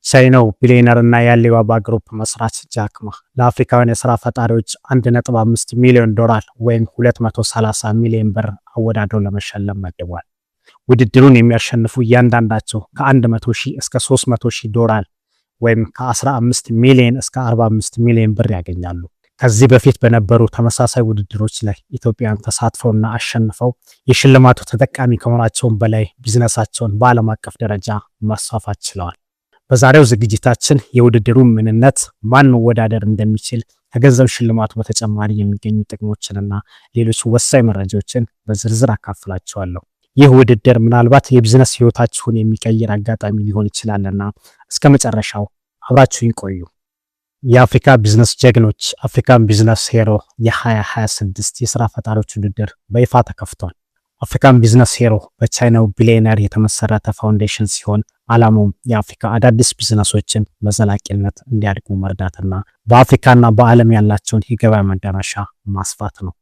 ቻይናው ቢሊዮነርና የአሊባባ ግሩፕ መስራች ጃክ ማ ለአፍሪካውያን የሥራ ፈጣሪዎች $1.5 ሚሊዮን ወይም 230 ሚሊዮን ብር አወዳድሮ ለመሸለም መድቧል። ውድድሩን የሚያሸንፉ እያንዳንዳቸው ከ100,000 እስከ $300,000 ወይም ከ15 ሚሊዮን እስከ 45 ሚሊዮን ብር ያገኛሉ። ከዚህ በፊት በነበሩ ተመሳሳይ ውድድሮች ላይ ኢትዮጵያን ተሳትፈውና አሸንፈው የሽልማቱ ተጠቃሚ ከመሆናቸውም በላይ ቢዝነሳቸውን በዓለም አቀፍ ደረጃ ማስፋፋት ችለዋል። በዛሬው ዝግጅታችን የውድድሩ ምንነት፣ ማን መወዳደር እንደሚችል፣ ከገንዘብ ሽልማቱ በተጨማሪ የሚገኙ ጥቅሞችንና ሌሎች ወሳኝ መረጃዎችን በዝርዝር አካፍላችኋለሁ። ይህ ውድድር ምናልባት የቢዝነስ ህይወታችሁን የሚቀይር አጋጣሚ ሊሆን ይችላልና እስከ መጨረሻው አብራችሁን ቆዩ። የአፍሪካ ቢዝነስ ጀግኖች አፍሪካን ቢዝነስ ሄሮ የ2026 የሥራ ፈጣሪዎች ውድድር በይፋ ተከፍቷል። አፍሪካን ቢዝነስ ሄሮ በቻይናው ቢሊዮነር የተመሰረተ ፋውንዴሽን ሲሆን ዓላማውም የአፍሪካ አዳዲስ ቢዝነሶችን በዘላቂነት እንዲያድጉ መርዳትና በአፍሪካና በዓለም ያላቸውን የገበያ መዳረሻ ማስፋት ነው።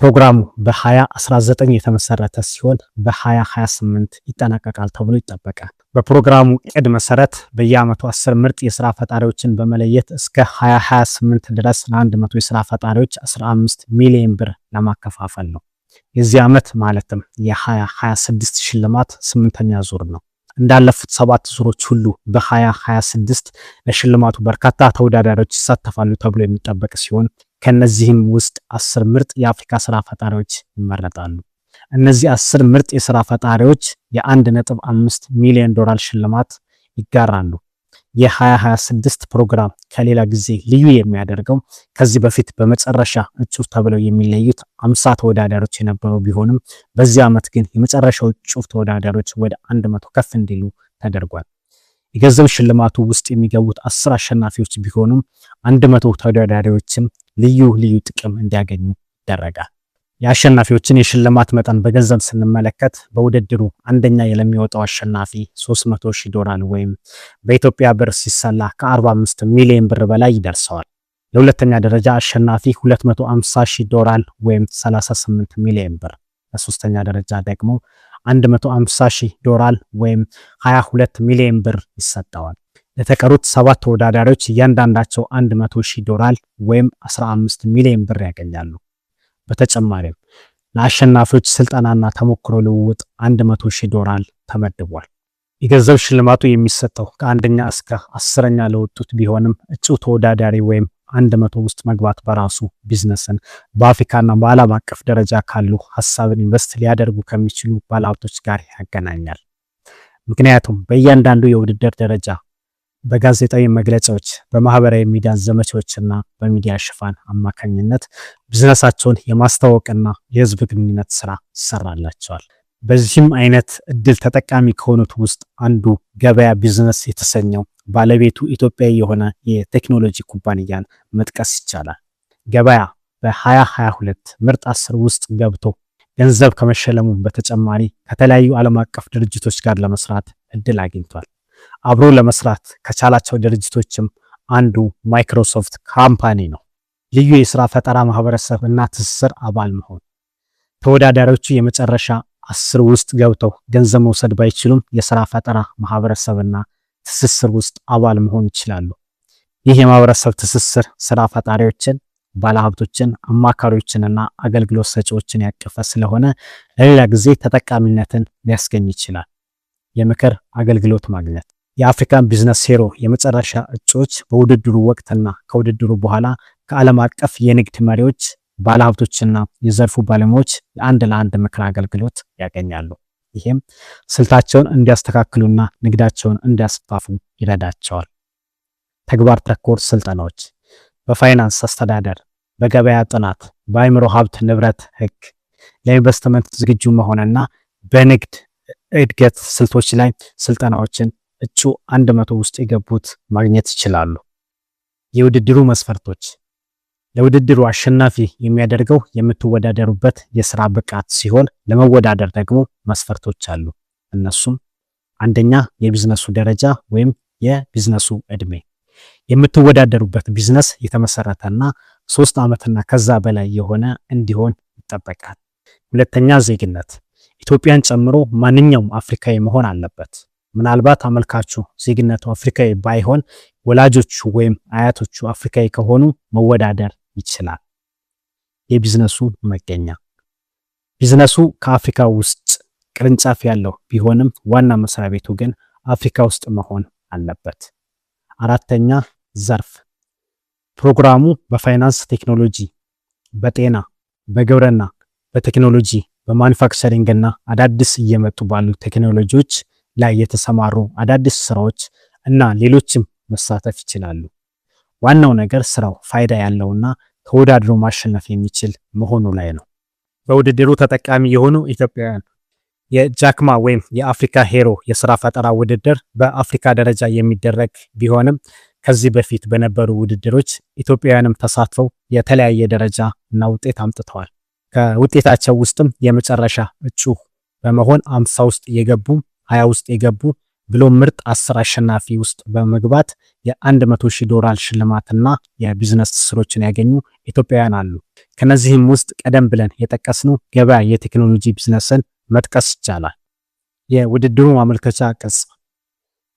ፕሮግራሙ በ2019 የተመሰረተ ሲሆን በ2028 ይጠናቀቃል ተብሎ ይጠበቃል። በፕሮግራሙ ዕቅድ መሰረት በየዓመቱ 10 ምርጥ የሥራ ፈጣሪዎችን በመለየት እስከ 2028 ድረስ ለ100 የሥራ ፈጣሪዎች 15 ሚሊዮን ብር ለማከፋፈል ነው። የዚህ ዓመት ማለትም የ2026 ሽልማት 8ኛ ዙር ነው። እንዳለፉት 7 ዙሮች ሁሉ በ2026 ለሽልማቱ በርካታ ተወዳዳሪዎች ይሳተፋሉ ተብሎ የሚጠበቅ ሲሆን ከነዚህም ውስጥ 10 ምርጥ የአፍሪካ ሥራ ፈጣሪዎች ይመረጣሉ። እነዚህ 10 ምርጥ የሥራ ፈጣሪዎች የ1.5 ሚሊዮን ዶላር ሽልማት ይጋራሉ። የ2026 ፕሮግራም ከሌላ ጊዜ ልዩ የሚያደርገው ከዚህ በፊት በመጨረሻ እጩ ተብለው የሚለዩት 50 ተወዳዳሪዎች የነበሩ ቢሆንም በዚህ ዓመት ግን የመጨረሻው እጩ ተወዳዳሪዎች ወደ 100 ከፍ እንዲሉ ተደርጓል። የገንዘብ ሽልማቱ ውስጥ የሚገቡት 10 አሸናፊዎች ቢሆኑም 100 ተወዳዳሪዎችም ልዩ ጥቅም እንዲያገኙ ይደረጋል። የአሸናፊዎችን የሽልማት መጠን በገንዘብ ስንመለከት በውድድሩ አንደኛ ለሚወጣው አሸናፊ $300,000 ወይም በኢትዮጵያ ብር ሲሰላ ከ45 ሚሊዮን ብር በላይ ይደርሰዋል። ለሁለተኛ ደረጃ አሸናፊ $250,000 ወይም 38 ሚሊዮን ብር፣ ለሶስተኛ ደረጃ ደግሞ $150,000 ወይም 22 ሚሊዮን ብር ይሰጠዋል። ለተቀሩት 7 ተወዳዳሪዎች እያንዳንዳቸው $100,000 ወይም 15 ሚሊዮን ብር ያገኛሉ። በተጨማሪም ለአሸናፊዎች ስልጠናና ተሞክሮ ልውውጥ $100,000 ተመድቧል። የገንዘብ ሽልማቱ የሚሰጠው ከአንደኛ እስከ 10ኛ ለወጡት ቢሆንም እጩ ተወዳዳሪ ወይም 100 ውስጥ መግባት በራሱ ቢዝነስን በአፍሪካና በዓለም አቀፍ ደረጃ ካሉ ሀሳብን ኢንቨስት ሊያደርጉ ከሚችሉ ባለሀብቶች ጋር ያገናኛል። ምክንያቱም በእያንዳንዱ የውድድር ደረጃ በጋዜጣዊ መግለጫዎች፣ በማህበራዊ ሚዲያ ዘመቻዎችና በሚዲያ ሽፋን አማካኝነት ቢዝነሳቸውን የማስተዋወቅና የህዝብ ግንኙነት ስራ ይሰራላቸዋል። በዚህም አይነት እድል ተጠቃሚ ከሆኑት ውስጥ አንዱ ገበያ ቢዝነስ የተሰኘው ባለቤቱ ኢትዮጵያዊ የሆነ የቴክኖሎጂ ኩባንያን መጥቀስ ይቻላል። ገበያ በ2022 ምርጥ 10 ውስጥ ገብቶ ገንዘብ ከመሸለሙ በተጨማሪ ከተለያዩ ዓለም አቀፍ ድርጅቶች ጋር ለመስራት እድል አግኝቷል። አብሮ ለመስራት ከቻላቸው ድርጅቶችም አንዱ ማይክሮሶፍት ካምፓኒ ነው። ልዩ የሥራ ፈጠራ ማህበረሰብ እና ትስስር አባል መሆን። ተወዳዳሪዎቹ የመጨረሻ 10 ውስጥ ገብተው ገንዘብ መውሰድ ባይችሉም የሥራ ፈጠራ ማህበረሰብና ትስስር ውስጥ አባል መሆን ይችላሉ። ይህ የማህበረሰብ ትስስር ሥራ ፈጣሪዎችን፣ ባለሀብቶችን፣ አማካሪዎችንና አገልግሎት ሰጪዎችን ያቀፈ ስለሆነ ለሌላ ጊዜ ተጠቃሚነትን ሊያስገኝ ይችላል። የምክር አገልግሎት ማግኘት። የአፍሪካን ቢዝነስ ሄሮ የመጨረሻ እጩዎች በውድድሩ ወቅትና ከውድድሩ በኋላ ከዓለም አቀፍ የንግድ መሪዎች፣ ባለሀብቶችና የዘርፉ ባለሙያዎች የአንድ ለአንድ ምክር አገልግሎት ያገኛሉ። ይህም ስልታቸውን እንዲያስተካክሉና ንግዳቸውን እንዲያስፋፉ ይረዳቸዋል። ተግባር ተኮር ስልጠናዎች በፋይናንስ አስተዳደር፣ በገበያ ጥናት፣ በአእምሮ ሀብት ንብረት ህግ፣ ለኢንቨስትመንት ዝግጁ መሆንና በንግድ እድገት ስልቶች ላይ ስልጠናዎችን እጩ 100 ውስጥ የገቡት ማግኘት ይችላሉ። የውድድሩ መስፈርቶች። ለውድድሩ አሸናፊ የሚያደርገው የምትወዳደሩበት የሥራ ብቃት ሲሆን ለመወዳደር ደግሞ መስፈርቶች አሉ። እነሱም አንደኛ የቢዝነሱ ደረጃ ወይም የቢዝነሱ ዕድሜ። የምትወዳደሩበት ቢዝነስ የተመሰረተና 3 ዓመትና ከዛ በላይ የሆነ እንዲሆን ይጠበቃል። ሁለተኛ ዜግነት። ኢትዮጵያን ጨምሮ ማንኛውም አፍሪካዊ መሆን አለበት። ምናልባት አመልካቹ ዜግነቱ አፍሪካዊ ባይሆን ወላጆቹ ወይም አያቶቹ አፍሪካዊ ከሆኑ መወዳደር ይችላል። የቢዝነሱ መገኛ ቢዝነሱ ከአፍሪካ ውስጥ ቅርንጫፍ ያለው ቢሆንም ዋና መስሪያ ቤቱ ግን አፍሪካ ውስጥ መሆን አለበት። አራተኛ ዘርፍ ፕሮግራሙ በፋይናንስ ቴክኖሎጂ፣ በጤና፣ በግብርና፣ በቴክኖሎጂ፣ በማኑፋክቸሪንግ እና አዳዲስ እየመጡ ባሉ ቴክኖሎጂዎች ላይ የተሰማሩ አዳዲስ ስራዎች እና ሌሎችም መሳተፍ ይችላሉ። ዋናው ነገር ስራው ፋይዳ ያለውና ተወዳድሮ ማሸነፍ የሚችል መሆኑ ላይ ነው። በውድድሩ ተጠቃሚ የሆኑ ኢትዮጵያውያን የጃክማ ወይም የአፍሪካ ሄሮ የስራ ፈጠራ ውድድር በአፍሪካ ደረጃ የሚደረግ ቢሆንም ከዚህ በፊት በነበሩ ውድድሮች ኢትዮጵያውያንም ተሳትፈው የተለያየ ደረጃ እና ውጤት አምጥተዋል። ከውጤታቸው ውስጥም የመጨረሻ እጩ በመሆን 50 ውስጥ የገቡ 20 ውስጥ የገቡ ብሎ ምርጥ 10 አሸናፊ ውስጥ በመግባት $100,000 ሽልማትና የቢዝነስ ስሮችን ያገኙ ኢትዮጵያውያን አሉ። ከነዚህም ውስጥ ቀደም ብለን የጠቀስነው ገበያ የቴክኖሎጂ ቢዝነስን መጥቀስ ይቻላል። የውድድሩ ማመልከቻ ቅጽ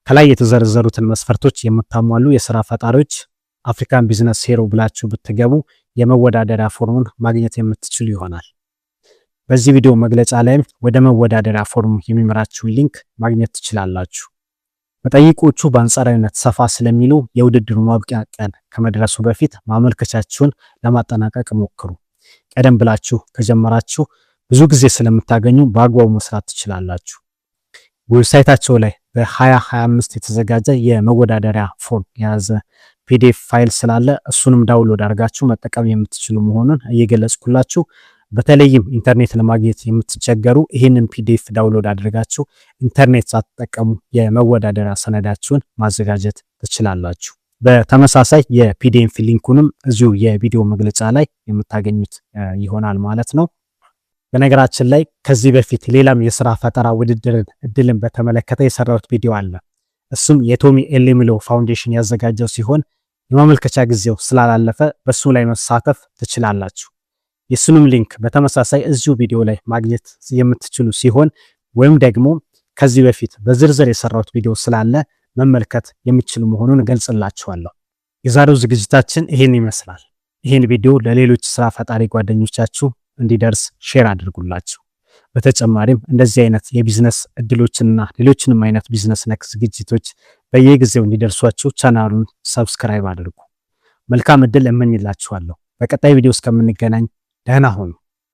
ከላይ የተዘረዘሩትን መስፈርቶች የምታሟሉ የስራ ፈጣሪዎች አፍሪካን ቢዝነስ ሄሮ ብላችሁ ብትገቡ የመወዳደሪያ ፎርሙን ማግኘት የምትችሉ ይሆናል። በዚህ ቪዲዮ መግለጫ ላይም ወደ መወዳደሪያ ፎርሙ የሚመራችሁን ሊንክ ማግኘት ትችላላችሁ። መጠይቆቹ በአንጻራዊነት ሰፋ ስለሚሉ የውድድሩ ማብቂያ ቀን ከመድረሱ በፊት ማመልከቻችሁን ለማጠናቀቅ ሞክሩ። ቀደም ብላችሁ ከጀመራችሁ ብዙ ጊዜ ስለምታገኙ በአግባቡ መስራት ትችላላችሁ። ዌብሳይታቸው ላይ በ2025 የተዘጋጀ የመወዳደሪያ ፎርም የያዘ ፒዲኤፍ ፋይል ስላለ እሱንም ዳውንሎድ አድርጋችሁ መጠቀም የምትችሉ መሆኑን እየገለጽኩላችሁ፣ በተለይም ኢንተርኔት ለማግኘት የምትቸገሩ ይህንን ፒዲኤፍ ዳውንሎድ አድርጋችሁ ኢንተርኔት ሳትጠቀሙ የመወዳደሪያ ሰነዳችሁን ማዘጋጀት ትችላላችሁ። በተመሳሳይ የፒዲኤፍ ሊንኩንም እዚሁ የቪዲዮ መግለጫ ላይ የምታገኙት ይሆናል ማለት ነው። በነገራችን ላይ ከዚህ በፊት ሌላም የስራ ፈጠራ ውድድር እድልን በተመለከተ የሰራሁት ቪዲዮ አለ። እሱም የቶሚ ኤሌሚሎ ፋውንዴሽን ያዘጋጀው ሲሆን የማመልከቻ ጊዜው ስላላለፈ በሱ ላይ መሳተፍ ትችላላችሁ። የሱንም ሊንክ በተመሳሳይ እዚሁ ቪዲዮ ላይ ማግኘት የምትችሉ ሲሆን ወይም ደግሞ ከዚህ በፊት በዝርዝር የሰራሁት ቪዲዮ ስላለ መመልከት የሚችሉ መሆኑን ገልጽላችኋለሁ። የዛሬው ዝግጅታችን ይሄን ይመስላል። ይሄን ቪዲዮ ለሌሎች ስራ ፈጣሪ ጓደኞቻችሁ እንዲደርስ ሼር አድርጉላችሁ። በተጨማሪም እንደዚህ አይነት የቢዝነስ እድሎችንና ሌሎችንም አይነት ቢዝነስ ነክ ዝግጅቶች በየጊዜው እንዲደርሷችሁ ቻናሉን ሰብስክራይብ አድርጉ። መልካም እድል እመኝላችኋለሁ። በቀጣይ ቪዲዮ እስከምንገናኝ ደህና ሁኑ።